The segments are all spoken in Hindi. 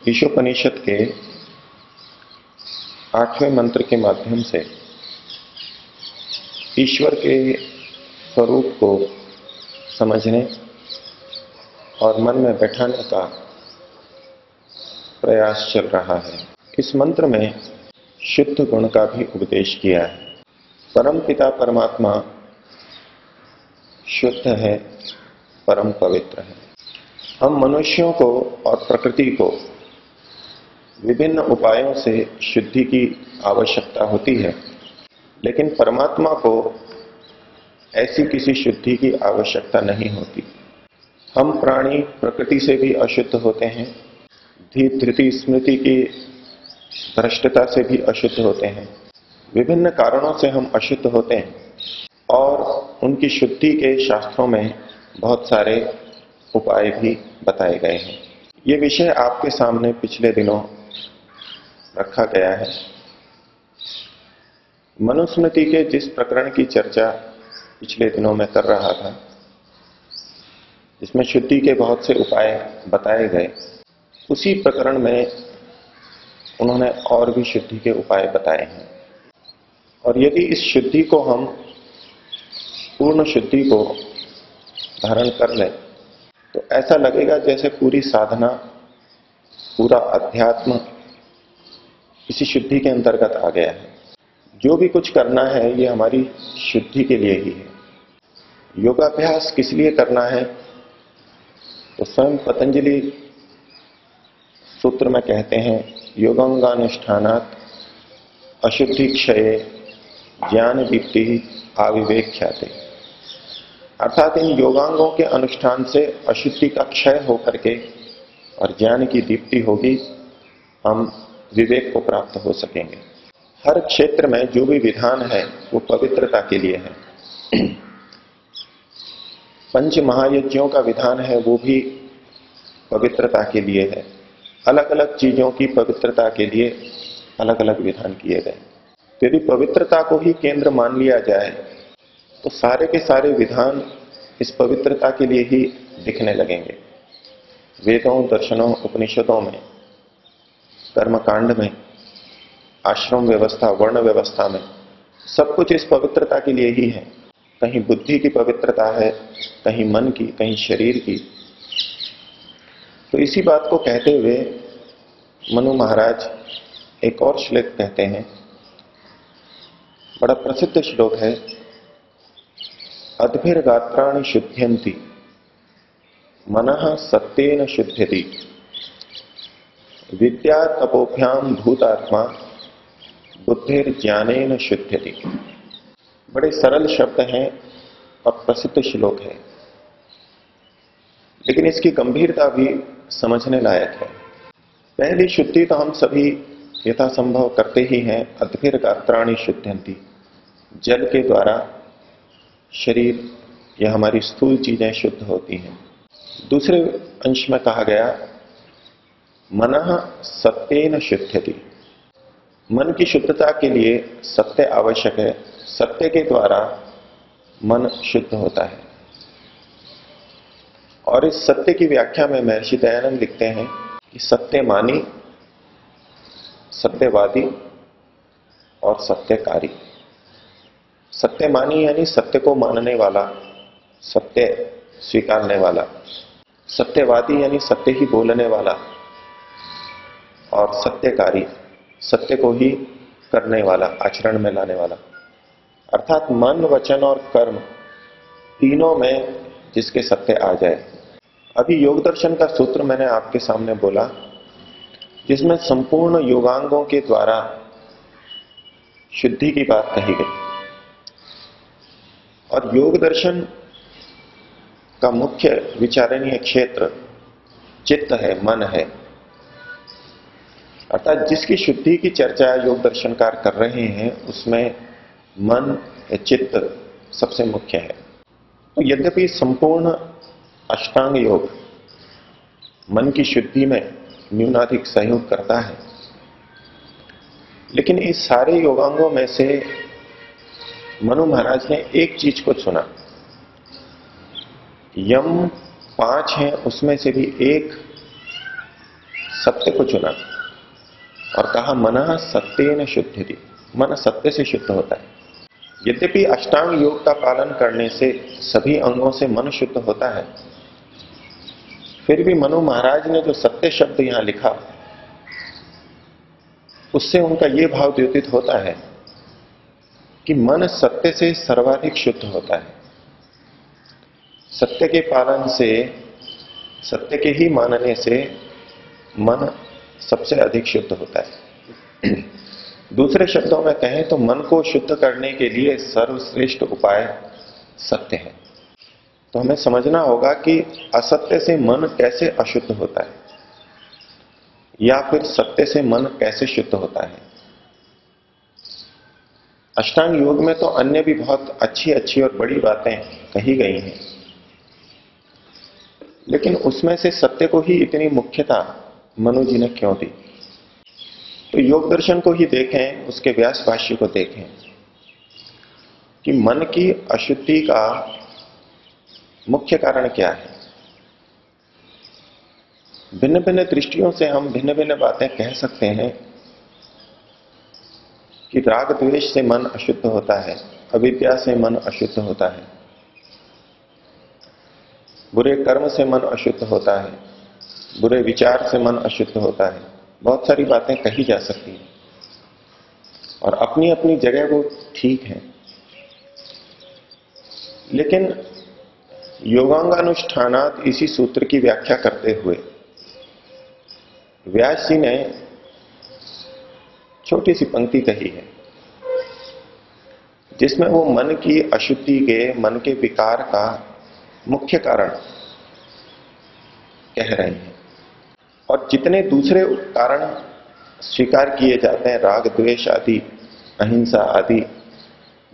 ईशोपनिषद के 8वें मंत्र के माध्यम से ईश्वर के स्वरूप को समझने और मन में बैठाने का प्रयास चल रहा है। इस मंत्र में शुद्ध गुण का भी उपदेश किया है। परम पिता परमात्मा शुद्ध है, परम पवित्र है। हम मनुष्यों को और प्रकृति को विभिन्न उपायों से शुद्धि की आवश्यकता होती है, लेकिन परमात्मा को ऐसी किसी शुद्धि की आवश्यकता नहीं होती। हम प्राणी प्रकृति से भी अशुद्ध होते हैं, धृति स्मृति की भ्रष्टता से भी अशुद्ध होते हैं। विभिन्न कारणों से हम अशुद्ध होते हैं और उनकी शुद्धि के शास्त्रों में बहुत सारे उपाय भी बताए गए हैं। ये विषय आपके सामने पिछले दिनों रखा गया है। मनुस्मृति के जिस प्रकरण की चर्चा पिछले दिनों में कर रहा था, जिसमें शुद्धि के बहुत से उपाय बताए गए, उसी प्रकरण में उन्होंने और भी शुद्धि के उपाय बताए हैं। और यदि इस शुद्धि को हम पूर्ण शुद्धि को धारण कर लें तो ऐसा लगेगा जैसे पूरी साधना, पूरा अध्यात्म इसी शुद्धि के अंतर्गत आ गया है। जो भी कुछ करना है ये हमारी शुद्धि के लिए ही है। योगाभ्यास किस लिए करना है तो स्वयं पतंजलि सूत्र में कहते हैं, योगांगानुष्ठानात् अशुद्धि क्षये ज्ञान दीप्ति आविवेक ख्याते। अर्थात इन योगांगों के अनुष्ठान से अशुद्धि का क्षय होकर के और ज्ञान की दीप्ति होगी, हम विवेक को प्राप्त हो सकेंगे। हर क्षेत्र में जो भी विधान है वो पवित्रता के लिए है। पंच महायज्ञों का विधान है वो भी पवित्रता के लिए है। अलग अलग चीजों की पवित्रता के लिए अलग अलग विधान किए गए। यदि पवित्रता को ही केंद्र मान लिया जाए तो सारे के सारे विधान इस पवित्रता के लिए ही दिखने लगेंगे। वेदों, दर्शनों, उपनिषदों में, कर्मकांड में, आश्रम व्यवस्था, वर्ण व्यवस्था में सब कुछ इस पवित्रता के लिए ही है। कहीं बुद्धि की पवित्रता है, कहीं मन की, कहीं शरीर की। तो इसी बात को कहते हुए मनु महाराज एक और श्लोक कहते हैं, बड़ा प्रसिद्ध श्लोक है, अद्भिर्गात्राणि शुद्ध्यन्ति मनः सत्येन शुद्ध्यति विद्या तपोभ्याम भूतात्मा बुद्धिर्ज्ञानेन शुद्ध्यति। बड़े सरल शब्द हैं और प्रसिद्ध श्लोक है, लेकिन इसकी गंभीरता भी समझने लायक है। पहली शुद्धि तो हम सभी यथासंभव करते ही हैं, अद्भिर्गात्राणि शुद्ध्यन्ति। जल के द्वारा शरीर या हमारी स्थूल चीजें शुद्ध होती हैं। दूसरे अंश में कहा गया, मनः सत्येन शुद्ध्यति। मन की शुद्धता के लिए सत्य आवश्यक है। सत्य के द्वारा मन शुद्ध होता है। और इस सत्य की व्याख्या में महर्षि दयानंद लिखते हैं कि सत्यमानी, सत्यवादी और सत्यकारी। सत्यमानी यानी सत्य को मानने वाला, सत्य स्वीकारने वाला। सत्यवादी यानी सत्य ही बोलने वाला। और सत्यकारी, सत्य को ही करने वाला, आचरण में लाने वाला। अर्थात मन, वचन और कर्म तीनों में जिसके सत्य आ जाए। अभी योग दर्शन का सूत्र मैंने आपके सामने बोला, जिसमें संपूर्ण योगांगों के द्वारा शुद्धि की बात कही गई। और योग दर्शन का मुख्य विचारणीय क्षेत्र चित्त है, मन है। अर्थात जिसकी शुद्धि की चर्चा योग दर्शनकार कर रहे हैं उसमें मन या चित्त सबसे मुख्य है। तो यद्यपि संपूर्ण अष्टांग योग मन की शुद्धि में न्यूनाधिक सहयोग करता है, लेकिन इस सारे योगांगों में से मनु महाराज ने एक चीज को चुना। यम 5 हैं, उसमें से भी एक सत्य को चुना और कहा मनः सत्येन शुद्धति, मन सत्य से शुद्ध होता है। यद्यपि अष्टांग योग का पालन करने से सभी अंगों से मन शुद्ध होता है, फिर भी मनु महाराज ने जो सत्य शब्द यहां लिखा, उससे उनका यह भाव द्योतित होता है कि मन सत्य से सर्वाधिक शुद्ध होता है। सत्य के पालन से, सत्य के ही मानने से मन सबसे अधिक शुद्ध होता है। दूसरे शब्दों में कहें तो मन को शुद्ध करने के लिए सर्वश्रेष्ठ उपाय सत्य है। तो हमें समझना होगा कि असत्य से मन कैसे अशुद्ध होता है, या फिर सत्य से मन कैसे शुद्ध होता है। अष्टांग योग में तो अन्य भी बहुत अच्छी अच्छी और बड़ी बातें कही गई हैं, लेकिन उसमें से सत्य को ही इतनी मुख्यता मनु जी ने क्यों दी? तो योग दर्शन को ही देखें, उसके व्यास भाष्य को देखें कि मन की अशुद्धि का मुख्य कारण क्या है। भिन्न भिन्न दृष्टियों से हम भिन्न भिन्न बातें कह सकते हैं कि राग द्वेष से मन अशुद्ध होता है, अविद्या से मन अशुद्ध होता है, बुरे कर्म से मन अशुद्ध होता है, बुरे विचार से मन अशुद्ध होता है। बहुत सारी बातें कही जा सकती हैं और अपनी अपनी जगह वो ठीक है, लेकिन योगांगानुष्ठानात इसी सूत्र की व्याख्या करते हुए व्यास जी ने छोटी सी पंक्ति कही है, जिसमें वो मन की अशुद्धि के, मन के विकार का मुख्य कारण कह रहे हैं। और जितने दूसरे कारण स्वीकार किए जाते हैं, राग द्वेष आदि, अहिंसा आदि,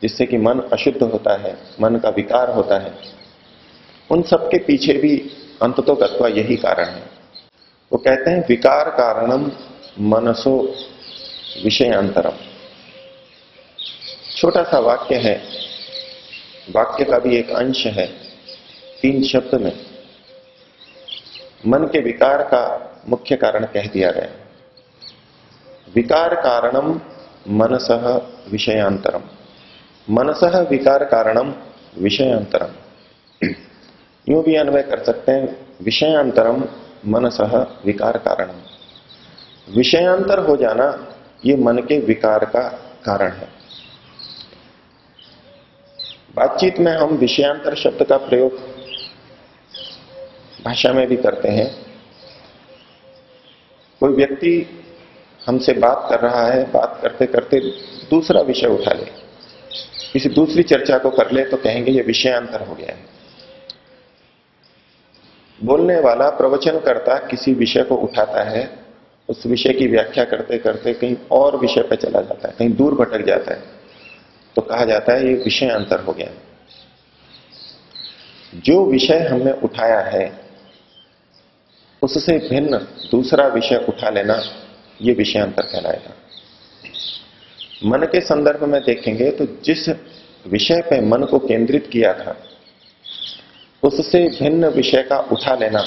जिससे कि मन अशुद्ध होता है, मन का विकार होता है, उन सब के पीछे भी अंततोगत्वा यही कारण है। वो कहते हैं विकार कारणम मनसो विषयांतरम। छोटा सा वाक्य है, वाक्य का भी एक अंश है, 3 शब्द में मन के विकार का मुख्य कारण कह दिया गया। विकार कारणम मनसः विषयांतरम, मनसः विकार कारणम विषयांतरम। यूं भी अन्वय कर सकते हैं, विषयांतरम मनसः विकार कारणम। विषयांतर हो जाना ये मन के विकार का कारण है। बातचीत में हम विषयांतर शब्द का प्रयोग भाषा में भी करते हैं। कोई व्यक्ति हमसे बात कर रहा है, बात करते करते दूसरा विषय उठा ले, किसी दूसरी चर्चा को कर ले, तो कहेंगे ये विषयांतर हो गया है। बोलने वाला, प्रवचनकर्ता किसी विषय को उठाता है, उस विषय की व्याख्या करते करते कहीं और विषय पर चला जाता है, कहीं दूर भटक जाता है, तो कहा जाता है ये विषयांतर हो गया है। जो विषय हमने उठाया है उससे भिन्न दूसरा विषय उठा लेना, ये विषयांतर कहलाएगा। मन के संदर्भ में देखेंगे तो जिस विषय पे मन को केंद्रित किया था, उससे भिन्न विषय का उठा लेना,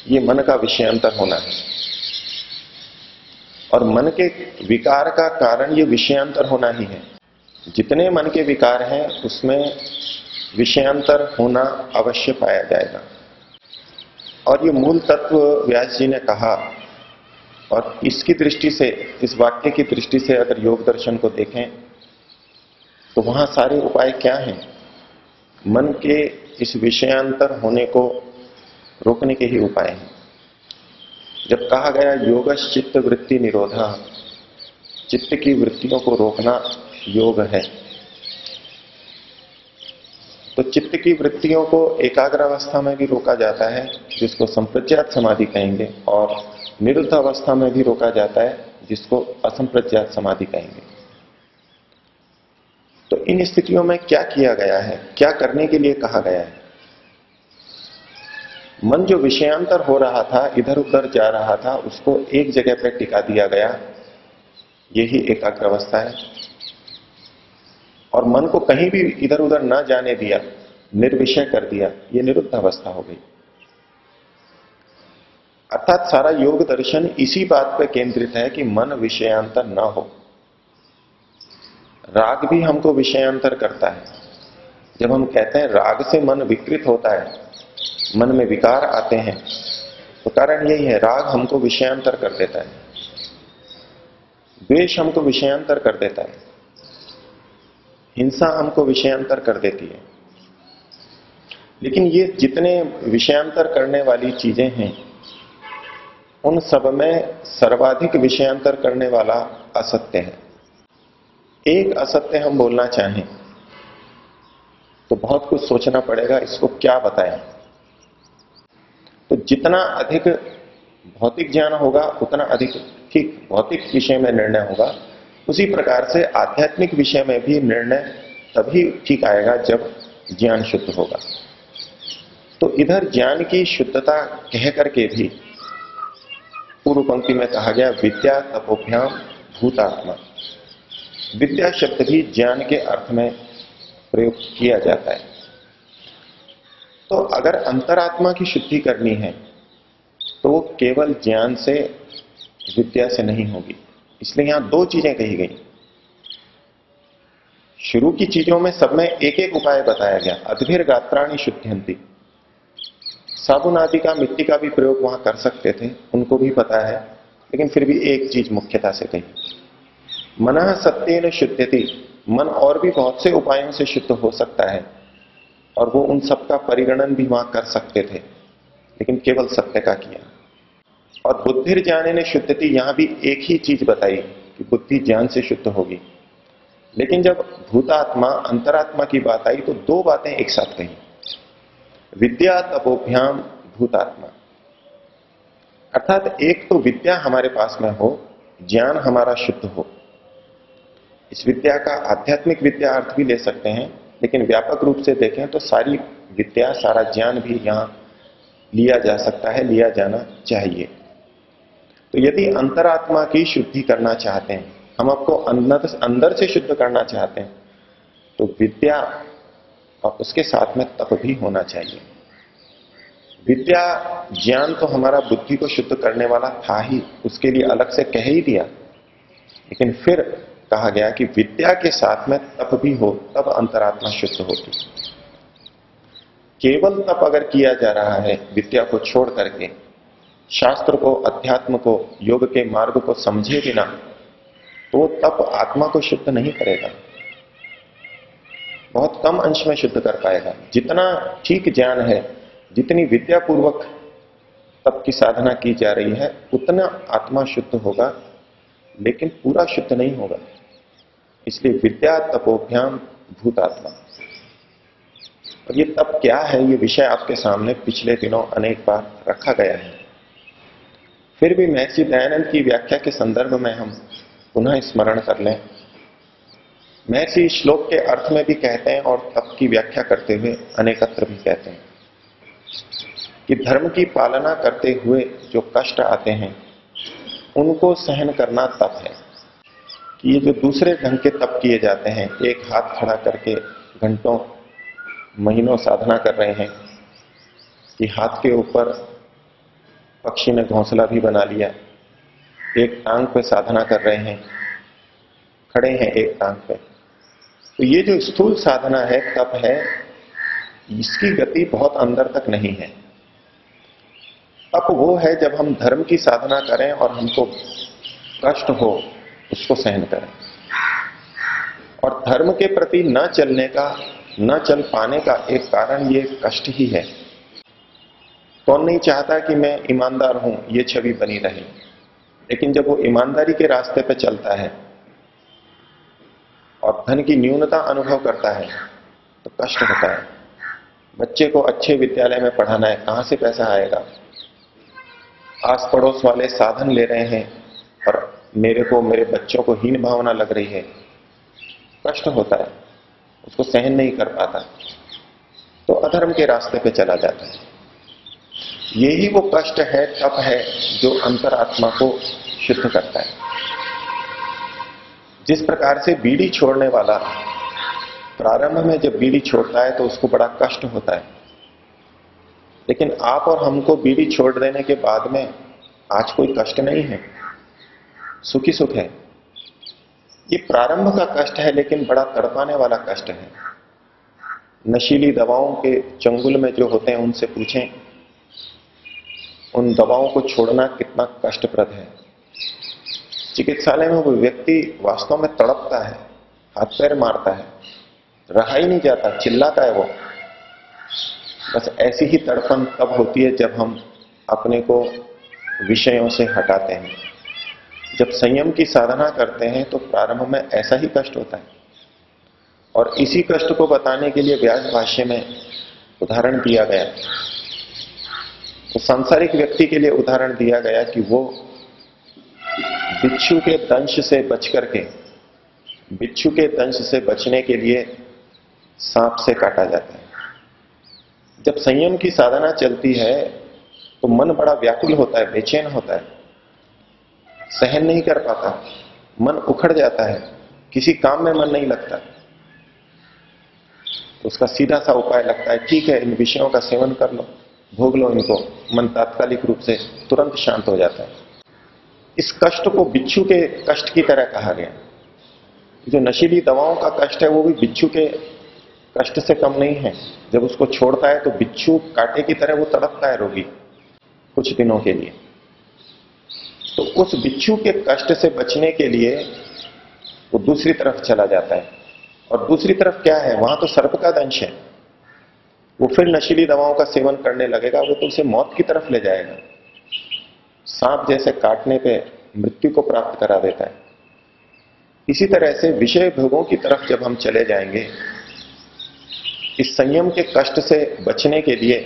ये मन का विषयांतर होना है। और मन के विकार का कारण ये विषयांतर होना ही है। जितने मन के विकार हैं उसमें विषयांतर होना अवश्य पाया जाएगा। और ये मूल तत्व व्यास जी ने कहा, और इसकी दृष्टि से, इस वाक्य की दृष्टि से अगर योग दर्शन को देखें तो वहां सारे उपाय क्या हैं? मन के इस विषयांतर होने को रोकने के ही उपाय हैं। जब कहा गया योगश्चित्त वृत्ति निरोधा, चित्त की वृत्तियों को रोकना योग है, तो चित्त की वृत्तियों को एकाग्र अवस्था में भी रोका जाता है, जिसको संप्रज्ञात समाधि कहेंगे, और निरुद्ध अवस्था में भी रोका जाता है, जिसको असंप्रज्ञात समाधि कहेंगे। तो इन स्थितियों में क्या किया गया है, क्या करने के लिए कहा गया है? मन जो विषयांतर हो रहा था, इधर उधर जा रहा था, उसको एक जगह पर टिका दिया गया, यही एकाग्र अवस्था है। और मन को कहीं भी इधर उधर ना जाने दिया, निर्विषय कर दिया, ये निरुद्ध अवस्था हो गई। अर्थात सारा योग दर्शन इसी बात पर केंद्रित है कि मन विषयांतर न हो। राग भी हमको विषयांतर करता है। जब हम कहते हैं राग से मन विकृत होता है, मन में विकार आते हैं, तो कारण यही है, राग हमको विषयांतर कर देता है, द्वेष हमको विषयांतर कर देता है, हिंसा हमको विषयांतर कर देती है। लेकिन ये जितने विषयांतर करने वाली चीजें हैं, उन सब में सर्वाधिक विषयांतर करने वाला असत्य है। एक असत्य हम बोलना चाहें तो बहुत कुछ सोचना पड़ेगा, इसको क्या बताएं। तो जितना अधिक भौतिक ज्ञान होगा उतना अधिक ठीक भौतिक विषय में निर्णय होगा। उसी प्रकार से आध्यात्मिक विषय में भी निर्णय तभी ठीक आएगा जब ज्ञान शुद्ध होगा। तो इधर ज्ञान की शुद्धता कह करके भी पूर्व पंक्ति में कहा गया विद्या तपोभ्याम भूतात्मा। विद्या शब्द भी ज्ञान के अर्थ में प्रयोग किया जाता है। तो अगर अंतरात्मा की शुद्धि करनी है तो वो केवल ज्ञान से, विद्या से नहीं होगी। इसलिए यहां दो चीजें कही गई। शुरू की चीजों में सब में एक एक उपाय बताया गया। अद्भिर गात्राणी शुद्ध्यंती, साबुन आदि का, मिट्टी का भी प्रयोग वहां कर सकते थे, उनको भी पता है, लेकिन फिर भी एक चीज मुख्यता से कही, मनः सत्येन शुद्ध्यति। मन और भी बहुत से उपायों से शुद्ध हो सकता है और वो उन सबका परिगणन भी वहां कर सकते थे, लेकिन केवल सत्य का किया। और बुद्धिर ज्ञानेन शुद्धति, यहां भी एक ही चीज बताई कि बुद्धि ज्ञान से शुद्ध होगी। लेकिन जब भूतात्मा, अंतरात्मा की बात आई तो दो बातें एक साथ कही, विद्या तपोभ्याम भूतात्मा। अर्थात एक तो विद्या हमारे पास में हो, ज्ञान हमारा शुद्ध हो। इस विद्या का आध्यात्मिक विद्या अर्थ भी ले सकते हैं, लेकिन व्यापक रूप से देखें तो सारी विद्या, सारा ज्ञान भी यहां लिया जा सकता है, लिया जाना चाहिए। तो यदि अंतरात्मा की शुद्धि करना चाहते हैं, हम आपको अंदर से शुद्ध करना चाहते हैं, तो विद्या और उसके साथ में तप भी होना चाहिए। विद्या, ज्ञान तो हमारा बुद्धि को शुद्ध करने वाला था ही, उसके लिए अलग से कह ही दिया, लेकिन फिर कहा गया कि विद्या के साथ में तप भी हो, तब अंतरात्मा शुद्ध होती। केवल तप अगर किया जा रहा है विद्या को छोड़ करके, शास्त्र को, अध्यात्म को, योग के मार्ग को समझे बिना, तो तप आत्मा को शुद्ध नहीं करेगा, बहुत कम अंश में शुद्ध कर पाएगा। जितना ठीक ज्ञान है, जितनी विद्या पूर्वक तप की साधना की जा रही है, उतना आत्मा शुद्ध होगा, लेकिन पूरा शुद्ध नहीं होगा। इसलिए विद्या तपोभ्याम भूतात्मा। और ये तप क्या है, ये विषय आपके सामने पिछले दिनों अनेक बार रखा गया है। फिर भी महर्षि दयानंद की व्याख्या के संदर्भ में हम पुनः स्मरण कर लें। महर्षि श्लोक के अर्थ में भी कहते हैं और तप की व्याख्या करते हुए अनेकत्र भी कहते हैं कि धर्म की पालना करते हुए जो कष्ट आते हैं उनको सहन करना तप है। कि ये जो दूसरे ढंग के तप किए जाते हैं, एक हाथ खड़ा करके घंटों महीनों साधना कर रहे हैं, कि हाथ के ऊपर पक्षी ने घोंसला भी बना लिया, एक टांग पे साधना कर रहे हैं, खड़े हैं एक टांग पे, तो ये जो स्थूल साधना है, तप है, इसकी गति बहुत अंदर तक नहीं है। तप वो है जब हम धर्म की साधना करें और हमको कष्ट हो, उसको सहन करें। और धर्म के प्रति न चलने का, न चल पाने का एक कारण ये कष्ट ही है। कौन नहीं चाहता कि मैं ईमानदार हूं, ये छवि बनी रहे, लेकिन जब वो ईमानदारी के रास्ते पे चलता है और धन की न्यूनता अनुभव करता है तो कष्ट होता है। बच्चे को अच्छे विद्यालय में पढ़ाना है, कहां से पैसा आएगा? आस पड़ोस वाले साधन ले रहे हैं और मेरे को, मेरे बच्चों को हीन भावना लग रही है, कष्ट होता है, उसको सहन नहीं कर पाता, तो अधर्म के रास्ते पे चला जाता है। यही वो कष्ट है, तप है, जो अंतरात्मा को शुद्ध करता है। जिस प्रकार से बीड़ी छोड़ने वाला प्रारंभ में जब बीड़ी छोड़ता है तो उसको बड़ा कष्ट होता है, लेकिन आप और हमको बीड़ी छोड़ देने के बाद में आज कोई कष्ट नहीं है, सुखी सुख है। ये प्रारंभ का कष्ट है, लेकिन बड़ा तड़पाने वाला कष्ट है। नशीली दवाओं के चंगुल में जो होते हैं उनसे पूछें, उन दवाओं को छोड़ना कितना कष्टप्रद है। चिकित्सालय में वो व्यक्ति वास्तव में तड़पता है, हाथ पैर मारता है, रहा ही नहीं जाता, चिल्लाता है वो। बस ऐसी ही तड़पन तब होती है जब हम अपने को विषयों से हटाते हैं। जब संयम की साधना करते हैं तो प्रारंभ में ऐसा ही कष्ट होता है। और इसी कष्ट को बताने के लिए व्यास भाष्य में उदाहरण दिया गया। तो सांसारिक व्यक्ति के लिए उदाहरण दिया गया कि वो बिच्छू के दंश से बच करके, बिच्छू के दंश से बचने के लिए सांप से काटा जाता है। जब संयम की साधना चलती है तो मन बड़ा व्याकुल होता है, बेचैन होता है, सहन नहीं कर पाता, मन उखड़ जाता है, किसी काम में मन नहीं लगता। तो उसका सीधा सा उपाय लगता है, ठीक है इन विषयों का सेवन कर लो, भोग लो इनको। मन तात्कालिक रूप से तुरंत शांत हो जाता है। इस कष्ट को बिच्छू के कष्ट की तरह कहा गया। जो नशीली दवाओं का कष्ट है वो भी बिच्छू के कष्ट से कम नहीं है। जब उसको छोड़ता है तो बिच्छू कांटे की तरह वो तड़पता है रोगी कुछ दिनों के लिए। तो उस बिच्छू के कष्ट से बचने के लिए वो दूसरी तरफ चला जाता है। और दूसरी तरफ क्या है, वहां तो सर्प का दंश है। वो फिर नशीली दवाओं का सेवन करने लगेगा, वो तो उसे मौत की तरफ ले जाएगा। सांप जैसे काटने पे मृत्यु को प्राप्त करा देता है। इसी तरह से विषय भोगों की तरफ जब हम चले जाएंगे, इस संयम के कष्ट से बचने के लिए,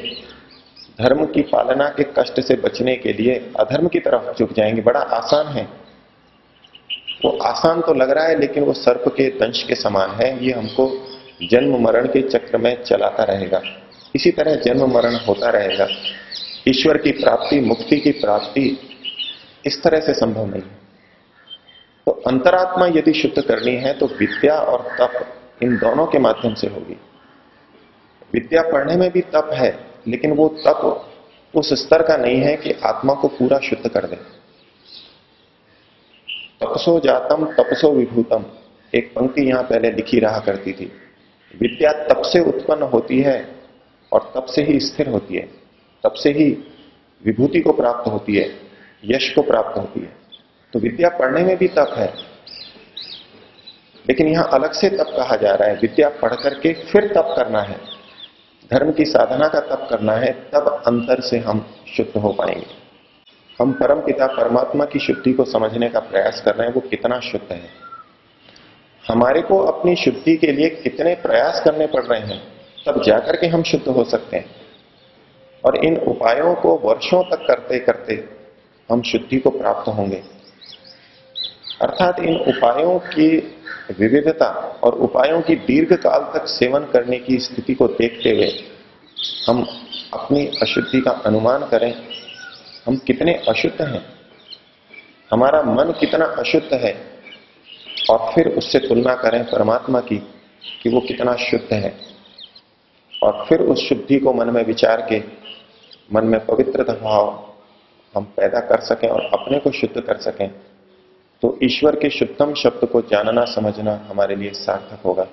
धर्म की पालना के कष्ट से बचने के लिए अधर्म की तरफ झुक जाएंगे। बड़ा आसान है, वो आसान तो लग रहा है, लेकिन वो सर्प के दंश के समान है। ये हमको जन्म मरण के चक्र में चलाता रहेगा। इसी तरह जन्म मरण होता रहेगा। ईश्वर की प्राप्ति, मुक्ति की प्राप्ति इस तरह से संभव नहीं है। तो अंतरात्मा यदि शुद्ध करनी है तो विद्या और तप, इन दोनों के माध्यम से होगी। विद्या पढ़ने में भी तप है, लेकिन वो तप उस स्तर का नहीं है कि आत्मा को पूरा शुद्ध कर दे। तपसो जातम तपसो विभूतम, एक पंक्ति यहां पहले लिखी रहा करती थी। विद्या तप से उत्पन्न होती है और तप से ही स्थिर होती है, तप से ही विभूति को प्राप्त होती है, यश को प्राप्त होती है। तो विद्या पढ़ने में भी तप है, लेकिन यहां अलग से तप कहा जा रहा है। विद्या पढ़ करके फिर तप करना है, धर्म की साधना का तप करना है, तब अंतर से हम शुद्ध हो पाएंगे। हम परमपिता परमात्मा की शुद्धि को समझने का प्रयास कर रहे हैं, वो कितना शुद्ध है। हमारे को अपनी शुद्धि के लिए कितने प्रयास करने पड़ रहे हैं, तब जाकर के हम शुद्ध हो सकते हैं। और इन उपायों को वर्षों तक करते करते हम शुद्धि को प्राप्त होंगे। अर्थात इन उपायों की विविधता और उपायों की दीर्घ काल तक सेवन करने की स्थिति को देखते हुए हम अपनी अशुद्धि का अनुमान करें। हम कितने अशुद्ध हैं, हमारा मन कितना अशुद्ध है, और फिर उससे तुलना करें परमात्मा की कि वो कितना शुद्ध है। और फिर उस शुद्धि को मन में विचार के मन में पवित्रता भाव हम पैदा कर सकें और अपने को शुद्ध कर सकें, तो ईश्वर के शुद्धम शब्द को जानना समझना हमारे लिए सार्थक होगा।